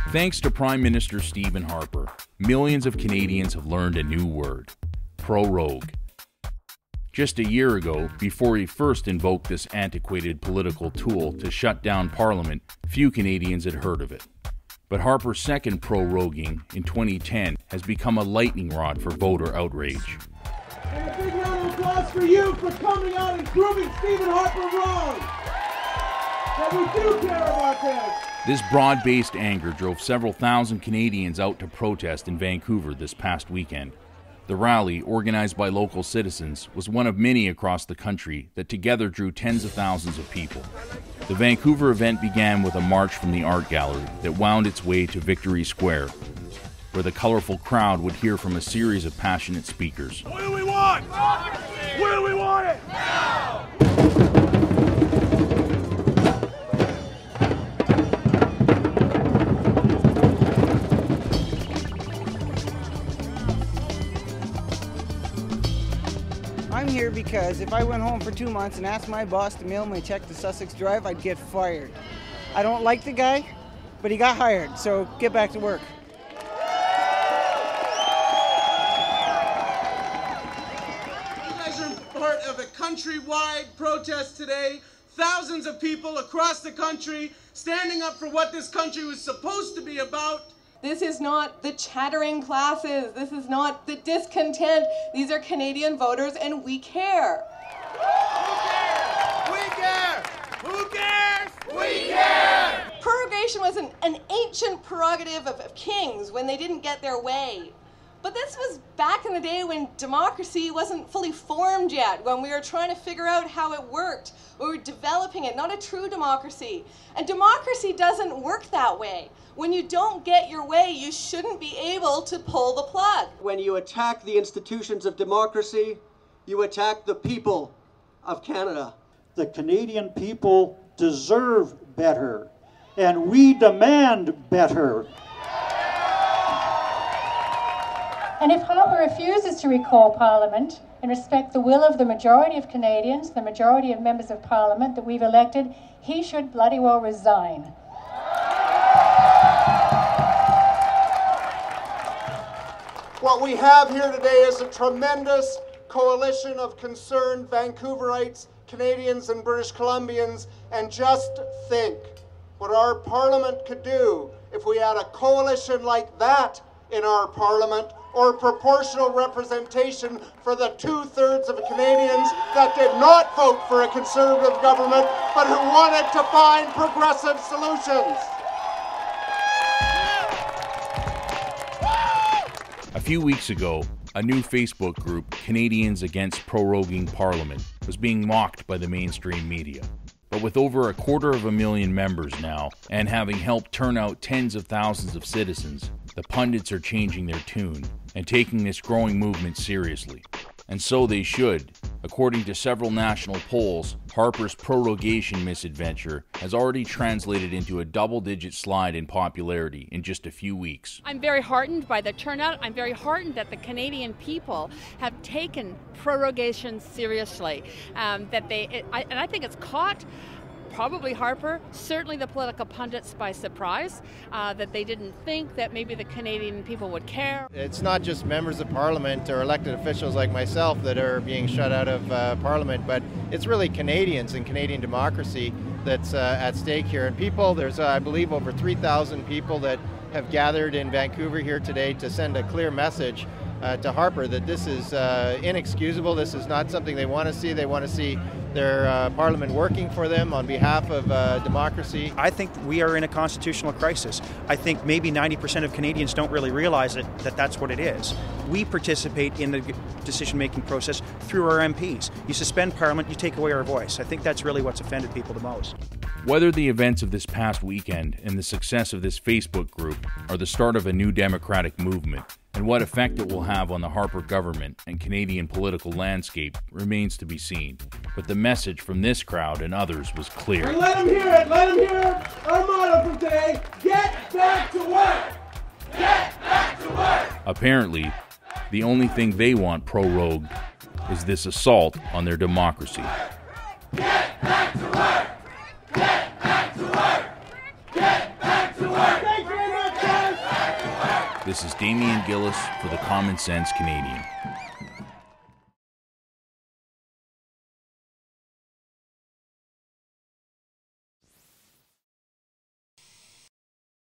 Thanks to Prime Minister Stephen Harper, millions of Canadians have learned a new word: prorogue. Just a year ago, before he first invoked this antiquated political tool to shut down Parliament, few Canadians had heard of it. But Harper's second proroguing in 2010 has become a lightning rod for voter outrage. And a big round of applause for you for coming out and proving Stephen Harper wrong. That we do care about this. This broad-based anger drove several thousand Canadians out to protest in Vancouver this past weekend. The rally, organized by local citizens, was one of many across the country that together drew tens of thousands of people. The Vancouver event began with a march from the art gallery that wound its way to Victory Square, where the colorful crowd would hear from a series of passionate speakers. What do we want? What do we want it? Now! I'm here because if I went home for 2 months and asked my boss to mail my check to Sussex Drive, I'd get fired. I don't like the guy, but he got hired, so get back to work. You guys are part of a countrywide protest today. Thousands of people across the country standing up for what this country was supposed to be about. This is not the chattering classes. This is not the discontent. These are Canadian voters, and we care. We care! Who cares? We care! Prorogation was an ancient prerogative of kings when they didn't get their way. But this was back in the day when democracy wasn't fully formed yet, when we were trying to figure out how it worked. We were developing it, not a true democracy. And democracy doesn't work that way. When you don't get your way, you shouldn't be able to pull the plug. When you attack the institutions of democracy, you attack the people of Canada. The Canadian people deserve better, and we demand better. And if Harper refuses to recall Parliament and respect the will of the majority of Canadians, the majority of members of Parliament that we've elected, he should bloody well resign. What we have here today is a tremendous coalition of concerned Vancouverites, Canadians and British Columbians, and just think what our Parliament could do if we had a coalition like that in our Parliament, or proportional representation for the 2/3 of Canadians that did not vote for a Conservative government, but who wanted to find progressive solutions. A few weeks ago, a new Facebook group, Canadians Against Proroguing Parliament, was being mocked by the mainstream media. But with over 250,000 members now, and having helped turn out tens of thousands of citizens, the pundits are changing their tune and taking this growing movement seriously. And so they should. According to several national polls, Harper's prorogation misadventure has already translated into a double-digit slide in popularity in just a few weeks. I'm very heartened by the turnout. I'm very heartened that the Canadian people have taken prorogation seriously. And I think it's caught probably Harper, certainly the political pundits by surprise, that they didn't think that maybe the Canadian people would care. It's not just members of Parliament or elected officials like myself that are being shut out of Parliament, but it's really Canadians and Canadian democracy that's at stake here. And people, there's I believe over 3,000 people that have gathered in Vancouver here today to send a clear message to Harper that this is inexcusable. This is not something they want to see. They want to see their Parliament working for them on behalf of democracy. I think we are in a constitutional crisis. I think maybe 90% of Canadians don't really realize that that's what it is. We participate in the decision-making process through our MPs. You suspend Parliament, you take away our voice. I think that's really what's offended people the most. Whether the events of this past weekend and the success of this Facebook group are the start of a new democratic movement, and what effect it will have on the Harper government and Canadian political landscape remains to be seen. But the message from this crowd and others was clear. And let them hear it! Let them hear our motto from today: get back to work! Get back to work! Apparently, the only thing they want prorogued is this assault on their democracy. Get back to work! Thank you very much, guys. This is Damien Gillis for the Common Sense Canadian.